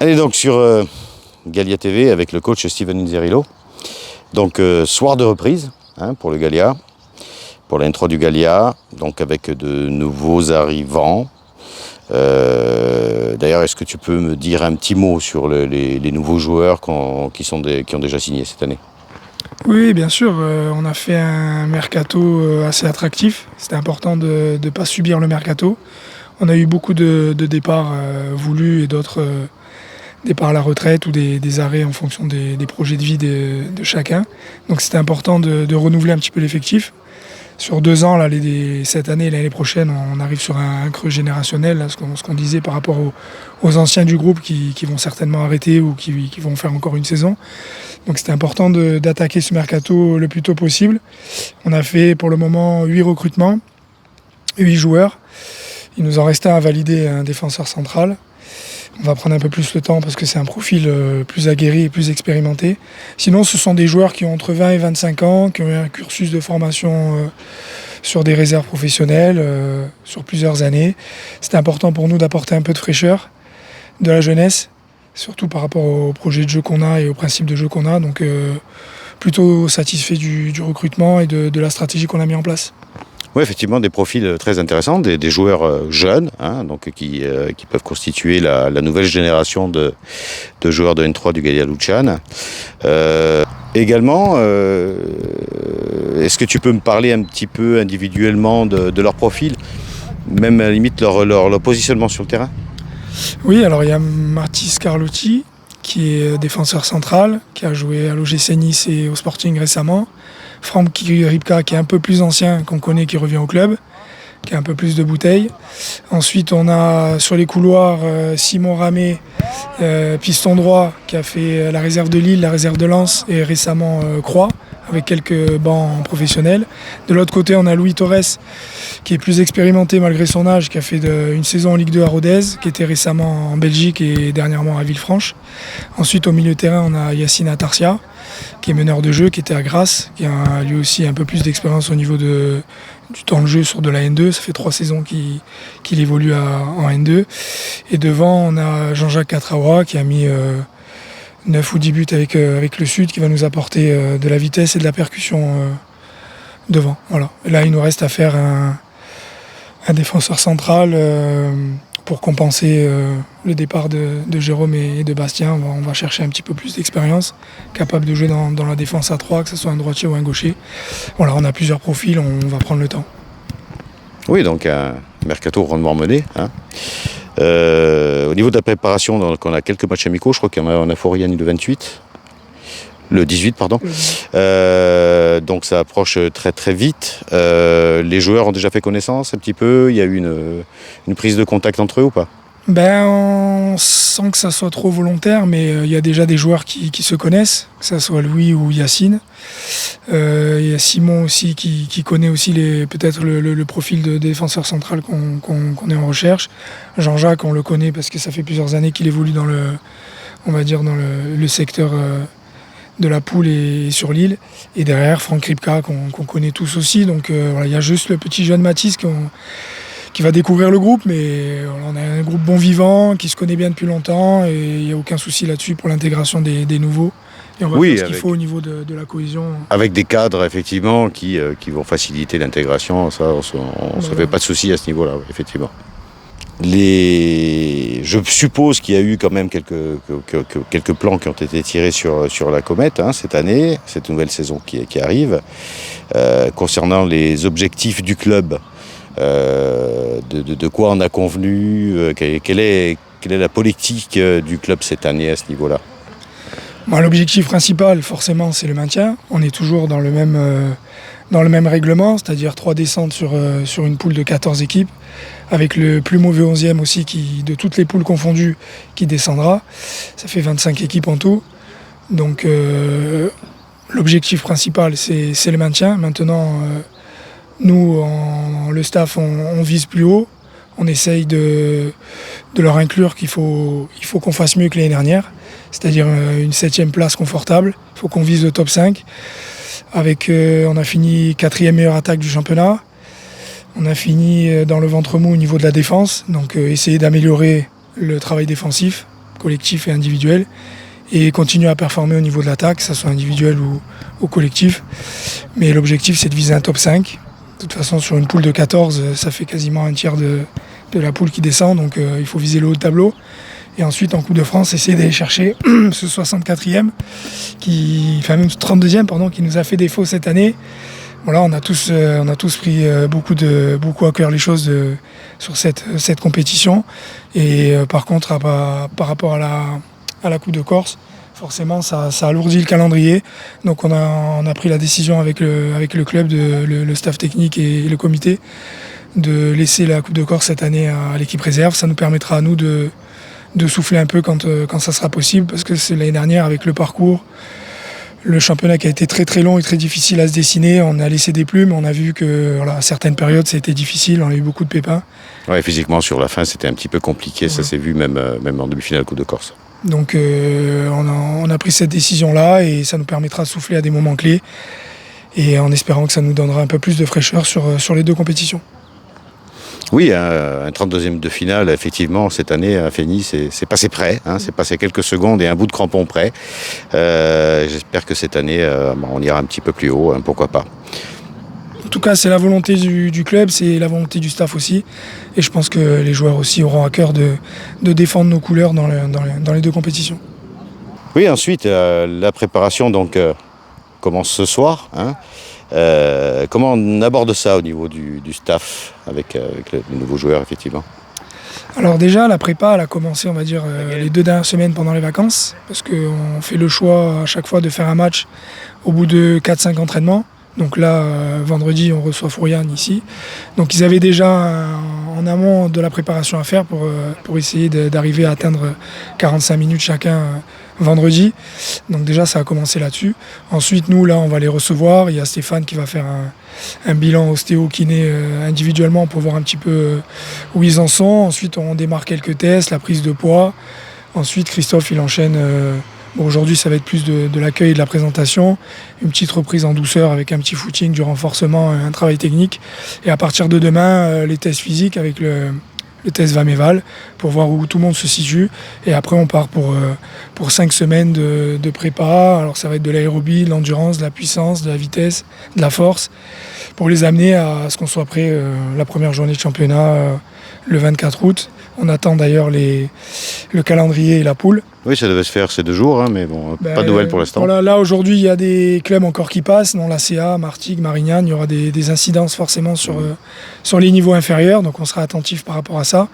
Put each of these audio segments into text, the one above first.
Allez donc sur Gallia TV avec le coach Steven Inzerillo. Donc soir de reprise pour le Gallia, pour l'intro du Gallia, donc avec de nouveaux arrivants. D'ailleurs, est-ce que tu peux me dire un petit mot sur les nouveaux joueurs qui ont déjà signé cette année? Oui, bien sûr. On a fait un mercato assez attractif. C'était important de ne pas subir le mercato. On a eu beaucoup de départs voulus et d'autres départs à la retraite ou des arrêts en fonction des projets de vie de chacun. Donc c'était important de renouveler un petit peu l'effectif. Sur 2 ans, là, cette année et l'année prochaine, on arrive sur un creux générationnel, là, ce qu'on disait par rapport aux anciens du groupe qui vont certainement arrêter ou qui vont faire encore une saison. Donc c'était important d'attaquer ce mercato le plus tôt possible. On a fait pour le moment 8 recrutements, 8 joueurs. Il nous en restait à valider un défenseur central. On va prendre un peu plus le temps parce que c'est un profil plus aguerri et plus expérimenté. Sinon, ce sont des joueurs qui ont entre 20 et 25 ans, qui ont eu un cursus de formation sur des réserves professionnelles sur plusieurs années. C'était important pour nous d'apporter un peu de fraîcheur, de la jeunesse, surtout par rapport au projet de jeu qu'on a et au principe de jeu qu'on a. Donc plutôt satisfait du recrutement et de la stratégie qu'on a mis en place. Oui, effectivement, des profils très intéressants, des joueurs jeunes, donc qui peuvent constituer la nouvelle génération de joueurs de N3 du Gallia Luciane. Également, est-ce que tu peux me parler un petit peu individuellement de leur profil, même à la limite leur positionnement sur le terrain? Oui, alors il y a Mathis Carlotti, qui est défenseur central, qui a joué à l'OGC Nice et au Sporting récemment. Franck Ripka, qui est un peu plus ancien, qu'on connaît, qui revient au club, qui a un peu plus de bouteilles. Ensuite, on a sur les couloirs Simon Ramé, piston droit, qui a fait la réserve de Lille, la réserve de Lens et récemment Croix, avec quelques bancs professionnels. De l'autre côté, on a Louis Torres, qui est plus expérimenté malgré son âge, qui a fait une saison en Ligue 2 à Rodez, qui était récemment en Belgique et dernièrement à Villefranche. Ensuite, au milieu de terrain, on a Yacine Atarsia, qui est meneur de jeu, qui était à Grasse, qui a lui aussi un peu plus d'expérience au niveau du temps de jeu sur de la N2. Ça fait 3 saisons qu'il évolue en N2. Et devant, on a Jean-Jacques Catraoua, qui a mis 9 ou 10 buts avec le Sud, qui va nous apporter de la vitesse et de la percussion devant. Voilà. Et là, il nous reste à faire un défenseur central pour compenser le départ de Jérôme et de Bastien. On va chercher un petit peu plus d'expérience, capable de jouer dans la défense à 3, que ce soit un droitier ou un gaucher. Voilà, on a plusieurs profils, on va prendre le temps. Oui, donc un mercato rondement mené. Au niveau de la préparation, donc on a quelques matchs amicaux, je crois qu'on a Foriani le 28. Le 18, pardon. Donc ça approche très très vite. Les joueurs ont déjà fait connaissance un petit peu. Il y a eu une prise de contact entre eux ou pas? On sent que ça soit trop volontaire, mais il y a déjà des joueurs qui se connaissent, que ce soit Louis ou Yacine. Il y a Simon aussi qui connaît aussi peut-être le profil de défenseur central qu'on est en recherche. Jean-Jacques, on le connaît parce que ça fait plusieurs années qu'il évolue dans le secteur de la Poule et sur l'île. Et derrière, Franck Ripka, qu'on connaît tous aussi. Donc il y a juste le petit jeune Mathis qui va découvrir le groupe, mais on a un groupe bon vivant, qui se connaît bien depuis longtemps, et il n'y a aucun souci là-dessus pour l'intégration des nouveaux. Et on va faire ce qu'il faut au niveau de la cohésion. Avec des cadres, effectivement, qui vont faciliter l'intégration, ça, on ne se fait pas de souci à ce niveau-là, effectivement. Je suppose qu'il y a eu quand même quelques plans qui ont été tirés sur la comète cette année, cette nouvelle saison qui arrive. Concernant les objectifs du club, de quoi on a convenu, quelle est la politique du club cette année à ce niveau-là? L'objectif principal, forcément, c'est le maintien. On est toujours dans le même règlement, c'est-à-dire 3 descentes sur une poule de 14 équipes, avec le plus mauvais 11e aussi, de toutes les poules confondues, qui descendra. Ça fait 25 équipes en tout. Donc l'objectif principal, c'est le maintien. Maintenant, nous, le staff, on vise plus haut. On essaye de leur inclure qu'il faut qu'on fasse mieux que l'année dernière, c'est-à-dire une 7e place confortable. Il faut qu'on vise le top 5. On a fini 4e meilleure attaque du championnat. On a fini dans le ventre mou au niveau de la défense. Donc essayer d'améliorer le travail défensif, collectif et individuel, et continuer à performer au niveau de l'attaque, que ce soit individuel ou collectif. Mais l'objectif, c'est de viser un top 5. De toute façon, sur une poule de 14, ça fait quasiment un tiers de la poule qui descend, donc il faut viser le haut de tableau. Et ensuite, en Coupe de France, essayer d'aller chercher ce 64e, même 32e, pardon, qui nous a fait défaut cette année. Voilà, on a tous pris beaucoup à cœur les choses sur cette compétition. Et par contre, par rapport à la Coupe de Corse, forcément, ça alourdit le calendrier. Donc on a pris la décision avec le club, le staff technique et le comité, de laisser la Coupe de Corse cette année à l'équipe réserve. Ça nous permettra à nous de souffler un peu quand ça sera possible, parce que c'est l'année dernière, avec le parcours, le championnat qui a été très très long et très difficile à se dessiner, on a laissé des plumes, on a vu que à certaines périodes c'était difficile, on a eu beaucoup de pépins. Ouais, physiquement sur la fin c'était un petit peu compliqué, ça s'est vu même en demi-finale Coupe de Corse. Donc on a pris cette décision-là et ça nous permettra de souffler à des moments clés, et en espérant que ça nous donnera un peu plus de fraîcheur sur les deux compétitions. Oui, un 32e de finale, effectivement, cette année à Fény, c'est passé près, c'est passé quelques secondes et un bout de crampon près. J'espère que cette année, on ira un petit peu plus haut, pourquoi pas. En tout cas, c'est la volonté du club, c'est la volonté du staff aussi. Et je pense que les joueurs aussi auront à cœur de défendre nos couleurs dans les deux compétitions. Oui, ensuite, la préparation commence ce soir. Comment on aborde ça au niveau du staff avec les nouveaux joueurs, effectivement? Alors déjà, la prépa, elle a commencé, on va dire, les 2 dernières semaines pendant les vacances, parce qu'on fait le choix à chaque fois de faire un match au bout de 4-5 entraînements. Donc là, vendredi, on reçoit Fourian ici. Donc ils avaient déjà en amont de la préparation à faire pour essayer d'arriver à atteindre 45 minutes chacun vendredi. Donc déjà, ça a commencé là-dessus. Ensuite, nous, là, on va les recevoir. Il y a Stéphane qui va faire un bilan ostéo-kiné individuellement pour voir un petit peu où ils en sont. Ensuite, on démarre quelques tests, la prise de poids. Ensuite, Christophe, il enchaîne... aujourd'hui, ça va être plus de l'accueil et de la présentation, une petite reprise en douceur avec un petit footing, du renforcement, un travail technique. Et à partir de demain, les tests physiques avec le test VAMEVAL pour voir où tout le monde se situe. Et après, on part pour 5 semaines de prépa. Alors, ça va être de l'aérobie, de l'endurance, de la puissance, de la vitesse, de la force, pour les amener à ce qu'on soit prêt la première journée de championnat le 24 août. On attend d'ailleurs le calendrier et la poule. Oui, ça devait se faire ces 2 jours, mais bon, pas de nouvelles pour l'instant. Voilà, là, aujourd'hui, il y a des clubs encore qui passent, dont la CA, Martigues, Marignane. Il y aura des incidences forcément sur les niveaux inférieurs, donc on sera attentif par rapport à ça.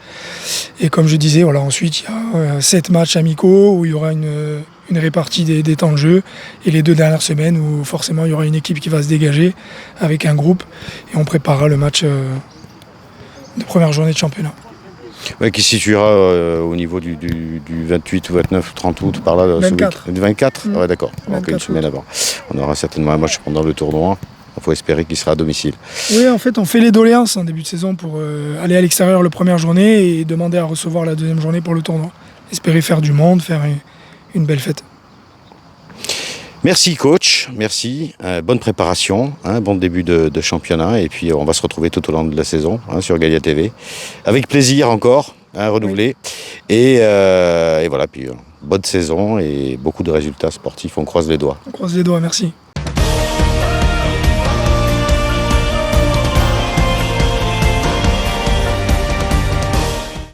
Et comme je disais, voilà, ensuite, il y a 7 matchs amicaux où il y aura une répartie des temps de jeu, et les 2 dernières semaines où forcément il y aura une équipe qui va se dégager avec un groupe, et on préparera le match de première journée de championnat. Ouais, qui se situera au niveau du 28 ou 29 ou 30 août, par là. 24. Du 24 Ouais, d'accord. 24 donc une semaine avant. On aura certainement un match pendant le tournoi. Il faut espérer qu'il sera à domicile. Oui, en fait, on fait les doléances en début de saison pour aller à l'extérieur la première journée et demander à recevoir la deuxième journée pour le tournoi. Espérer faire du monde, faire une belle fête. Merci coach, merci, bonne préparation, bon début de championnat, et puis on va se retrouver tout au long de la saison sur Galia TV. Avec plaisir encore, renouvelé. Oui. Et voilà, puis bonne saison et beaucoup de résultats sportifs, on croise les doigts. On croise les doigts, merci.